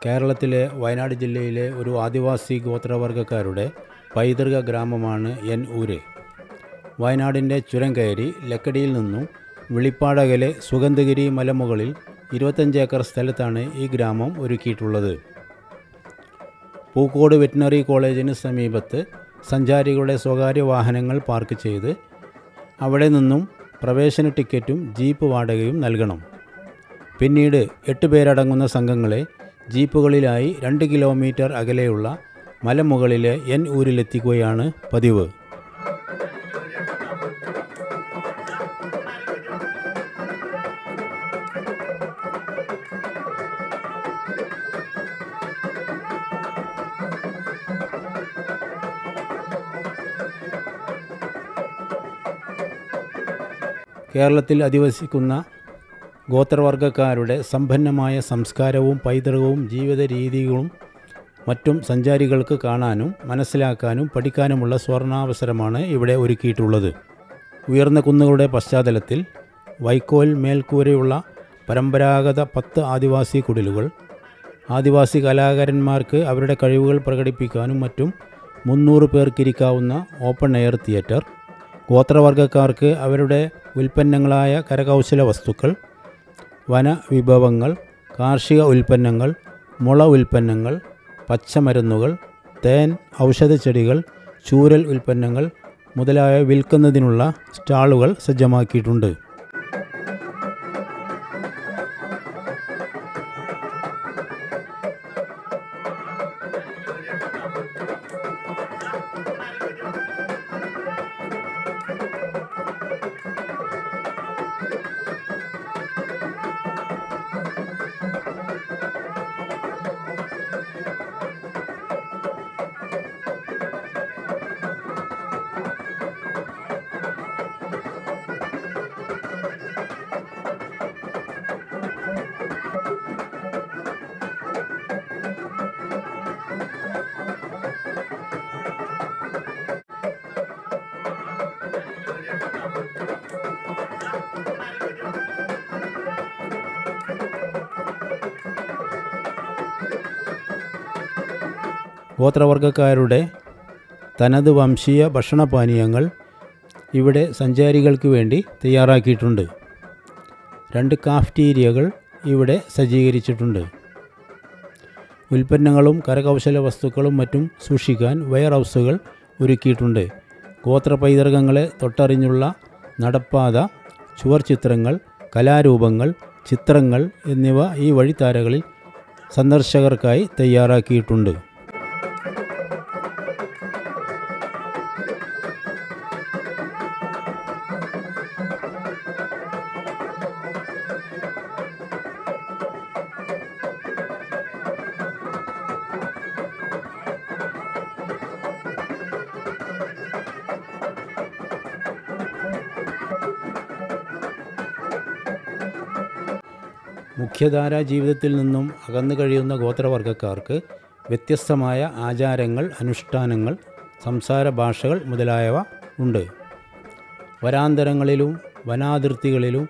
കേരളത്തിലെ വയനാട് ജില്ലയിലെ ഒരു ആദിവാസി ഗോത്രവർഗ്ഗക്കാരുടെ പൈതൃക ഗ്രാമമാണ് എൻ ഊര്. വയനാടിൻ്റെ ചുരം കയറി ലക്കടിയിൽ നിന്നും വെളിപ്പാടകലെ സുഗന്ധഗിരി മലമുകളിൽ 25 ഏക്കർ സ്ഥലത്താണ് ഈ ഗ്രാമം ഒരുക്കിയിട്ടുള്ളത്. പൂക്കോട് വെറ്റിനറി കോളേജിന് സമീപത്ത് സഞ്ചാരികളുടെ സ്വകാര്യ വാഹനങ്ങൾ പാർക്ക് ചെയ്ത് അവിടെ നിന്നും പ്രവേശന ടിക്കറ്റും ജീപ്പ് വാടകയും നൽകണം. പിന്നീട് 8 പേരടങ്ങുന്ന സംഘങ്ങളെ ജീപ്പുകളിലായി 2 കിലോമീറ്റർ അകലെയുള്ള മലമുകളിലെ എൻ ഊരിലെത്തിക്കുകയാണ് പതിവ്. കേരളത്തിൽ അധിവസിക്കുന്ന ഗോത്രവർഗ്ഗക്കാരുടെ സമ്പന്നമായ സംസ്കാരവും പൈതൃകവും ജീവിത രീതികളും മറ്റും സഞ്ചാരികൾക്ക് കാണാനും മനസ്സിലാക്കാനും പഠിക്കാനുമുള്ള സ്വർണ്ണാവസരമാണ് ഇവിടെ ഒരുക്കിയിട്ടുള്ളത്. ഉയർന്ന കുന്നുകളുടെ പശ്ചാത്തലത്തിൽ വൈക്കോൽ മേൽക്കൂരയുള്ള പരമ്പരാഗത 10 ആദിവാസി കുടിലുകൾ, ആദിവാസി കലാകാരന്മാർക്ക് അവരുടെ കഴിവുകൾ പ്രകടിപ്പിക്കാനും മറ്റും 300 പേർക്കിരിക്കാവുന്ന ഓപ്പൺ എയർ തിയേറ്റർ, ഗോത്രവർഗ്ഗക്കാർക്ക് അവരുടെ ഉൽപ്പന്നങ്ങളായ കരകൗശല വസ്തുക്കൾ, വനവിഭവങ്ങൾ, കാർഷിക ഉൽപ്പന്നങ്ങൾ, മുള ഉൽപ്പന്നങ്ങൾ, പച്ചമരുന്നുകൾ, തേൻ, ഔഷധച്ചെടികൾ, ചൂരൽ ഉൽപ്പന്നങ്ങൾ മുതലായവ വിൽക്കുന്നതിനുള്ള സ്റ്റാളുകൾ സജ്ജമാക്കിയിട്ടുണ്ട്. ഗോത്രവർഗ്ഗക്കാരുടെ തനത് വംശീയ ഭക്ഷണപാനീയങ്ങൾ ഇവിടെ സഞ്ചാരികൾക്ക് വേണ്ടി തയ്യാറാക്കിയിട്ടുണ്ട്. 2 കാഫ്റ്റീരിയകൾ ഇവിടെ സജ്ജീകരിച്ചിട്ടുണ്ട്. ഉൽപ്പന്നങ്ങളും കരകൗശല വസ്തുക്കളും മറ്റും സൂക്ഷിക്കാൻ വെയർ ഹൗസുകൾ ഒരുക്കിയിട്ടുണ്ട്. ഗോത്ര പൈതൃകങ്ങളെ തൊട്ടറിഞ്ഞുള്ള നടപ്പാത, ചുവർച്ചിത്രങ്ങൾ, കലാരൂപങ്ങൾ, ചിത്രങ്ങൾ എന്നിവ ഈ വഴിത്താരകളിൽ സന്ദർശകർക്കായി തയ്യാറാക്കിയിട്ടുണ്ട്. മുഖ്യധാരാ ജീവിതത്തിൽ നിന്നും അകന്നു കഴിയുന്ന ഗോത്രവർഗ്ഗക്കാർക്ക് വ്യത്യസ്തമായ ആചാരങ്ങൾ, അനുഷ്ഠാനങ്ങൾ, സംസാര ഭാഷകൾ മുതലായവ ഉണ്ട്. വനാന്തരങ്ങളിലും വനാതിർത്തികളിലും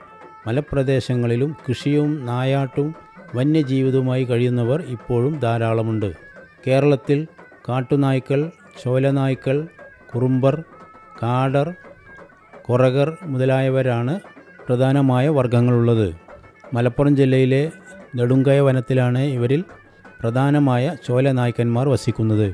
മലപ്രദേശങ്ങളിലും കൃഷിയും നായാട്ടും വന്യജീവിതവുമായി കഴിയുന്നവർ ഇപ്പോഴും ധാരാളമുണ്ട്. കേരളത്തിൽ കാട്ടുനായ്ക്കൾ, ചോലനായ്ക്കൾ, കുറുമ്പർ, കാടർ, കൊറകർ മുതലായവരാണ് പ്രധാനമായ വർഗ്ഗങ്ങളുള്ളത്. മലപ്പുറം ജില്ലയിലെ നെടുങ്കയ വനത്തിലാണ് ഇവരിൽ പ്രധാനമായ ചോലനായ്ക്കന്മാർ വസിക്കുന്നത്.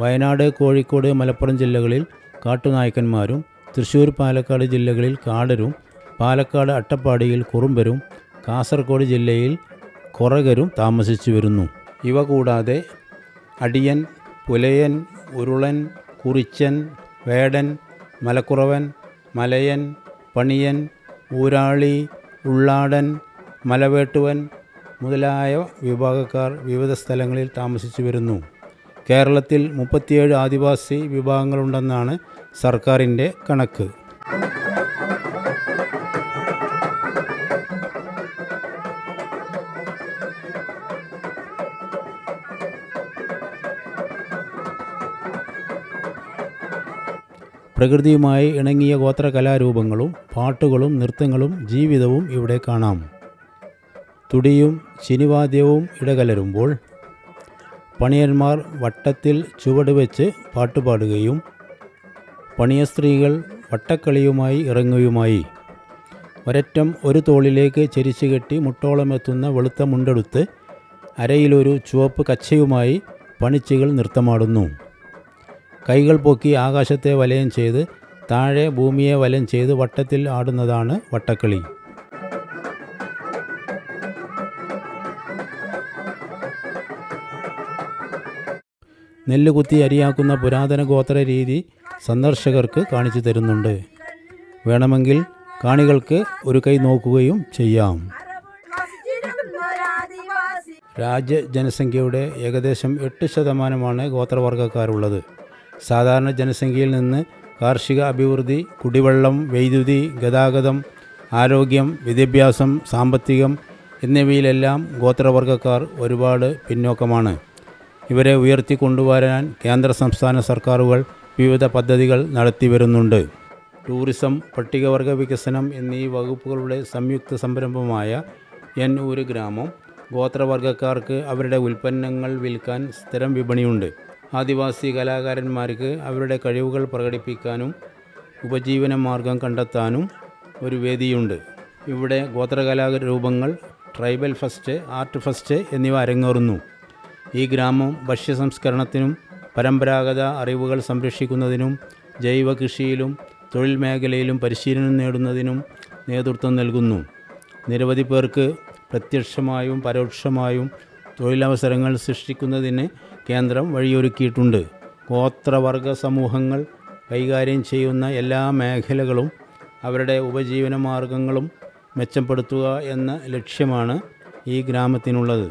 വയനാട്, കോഴിക്കോട്, മലപ്പുറം ജില്ലകളിൽ കാട്ടുനായ്ക്കന്മാരും, തൃശ്ശൂർ, പാലക്കാട് ജില്ലകളിൽ കാടരും, പാലക്കാട് അട്ടപ്പാടിയിൽ കുറുമ്പരും, കാസർഗോഡ് ജില്ലയിൽ കൊറകരും താമസിച്ചു വരുന്നു. ഇവ കൂടാതെ അടിയൻ, പുലയൻ, ഉരുളൻ, കുറിച്ചൻ, വേടൻ, മലക്കുറവൻ, മലയൻ, പണിയൻ, ഊരാളി, ഉള്ളാടൻ, മലവേട്ടുവൻ മുതലായ വിഭാഗക്കാർ വിവിധ സ്ഥലങ്ങളിൽ താമസിച്ചു വരുന്നു. കേരളത്തിൽ 37 ആദിവാസി വിഭാഗങ്ങളുണ്ടെന്നാണ് സർക്കാരിൻ്റെ കണക്ക്. പ്രകൃതിയുമായി ഇണങ്ങിയ ഗോത്രകലാരൂപങ്ങളും പാട്ടുകളും നൃത്തങ്ങളും ജീവിതവും ഇവിടെ കാണാം. തുടിയും ശിനിവാദ്യവും ഇടകലരുമ്പോൾ പണിയന്മാർ വട്ടത്തിൽ ചുവട് വെച്ച് പാട്ടുപാടുകയും പണിയ സ്ത്രീകൾ വട്ടക്കളിയുമായി ഇറങ്ങുകയുമായി. ഒരറ്റം ഒരു തോളിലേക്ക് ചെരിച്ചു കെട്ടി മുട്ടോളമെത്തുന്ന വെളുത്ത മുണ്ടെടുത്ത് അരയിലൊരു ചുവപ്പ് കച്ചയുമായി പണിച്ചികൾ നൃത്തമാടുന്നു. കൈകൾ പൊക്കി ആകാശത്തെ വലയം ചെയ്ത് താഴെ ഭൂമിയെ വലയം ചെയ്ത് വട്ടത്തിൽ ആടുന്നതാണ് വട്ടക്കളി. നെല്ല് കുത്തി അരിയാക്കുന്ന പുരാതന ഗോത്ര രീതി സന്ദർശകർക്ക് കാണിച്ചു തരുന്നുണ്ട്. വേണമെങ്കിൽ കാണികൾക്ക് ഒരു കൈ നോക്കുകയും ചെയ്യാം. രാജ്യ ജനസംഖ്യയുടെ ഏകദേശം 8% ഗോത്രവർഗ്ഗക്കാരുള്ളത്. സാധാരണ ജനസംഖ്യയിൽ നിന്ന് കാർഷിക അഭിവൃദ്ധി, കുടിവെള്ളം, വൈദ്യുതി, ഗതാഗതം, ആരോഗ്യം, വിദ്യാഭ്യാസം, സാമ്പത്തികം എന്നിവയിലെല്ലാം ഗോത്രവർഗ്ഗക്കാർ ഒരുപാട് പിന്നോക്കമാണ്. ഇവരെ ഉയർത്തിക്കൊണ്ടുവരാൻ കേന്ദ്ര സംസ്ഥാന സർക്കാരുകൾ വിവിധ പദ്ധതികൾ നടത്തിവരുന്നുണ്ട്. ടൂറിസം, പട്ടികവർഗ വികസനം എന്നീ വകുപ്പുകളുടെ സംയുക്ത സംരംഭമായ എന്നൂര് ഗ്രാമം ഗോത്രവർഗ്ഗക്കാർക്ക് അവരുടെ ഉൽപ്പന്നങ്ങൾ വിൽക്കാൻ സ്ഥിരം വിപണിയുണ്ട്. ആദിവാസി കലാകാരന്മാർക്ക് അവരുടെ കഴിവുകൾ പ്രകടിപ്പിക്കാനും ഉപജീവന മാർഗം കണ്ടെത്താനും ഒരു വേദിയുണ്ട്. ഇവിടെ ഗോത്രകലാരൂപങ്ങൾ, ട്രൈബൽ ഫെസ്റ്റ്, ആർട്ട് ഫെസ്റ്റ് എന്നിവ അരങ്ങേറുന്നു. ഈ ഗ്രാമം ഭക്ഷ്യസംസ്കരണത്തിനും പരമ്പരാഗത അറിവുകൾ സംരക്ഷിക്കുന്നതിനും ജൈവ കൃഷിയിലും തൊഴിൽ മേഖലയിലും പരിശീലനം നേടുന്നതിനും നേതൃത്വം നൽകുന്നു. നിരവധി പേർക്ക് പ്രത്യക്ഷമായും പരോക്ഷമായും തൊഴിലവസരങ്ങൾ സൃഷ്ടിക്കുന്നതിന് കേന്ദ്രം വഴിയൊരുക്കിയിട്ടുണ്ട്. ഗോത്രവർഗ സമൂഹങ്ങൾ കൈകാര്യം ചെയ്യുന്ന എല്ലാ മേഖലകളും അവരുടെ ഉപജീവന മാർഗങ്ങളും മെച്ചപ്പെടുത്തുക എന്ന ലക്ഷ്യമാണ് ഈ ഗ്രാമത്തിനുള്ളത്.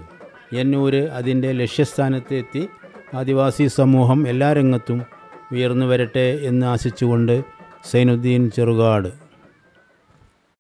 എന്നൂര് അതിൻ്റെ ലക്ഷ്യസ്ഥാനത്ത് എത്തി ആദിവാസി സമൂഹം എല്ലാ രംഗത്തും ഉയർന്നു വരട്ടെ എന്ന് ആശിച്ചുകൊണ്ട് സൈനുദ്ദീൻ ചെറുകാട്.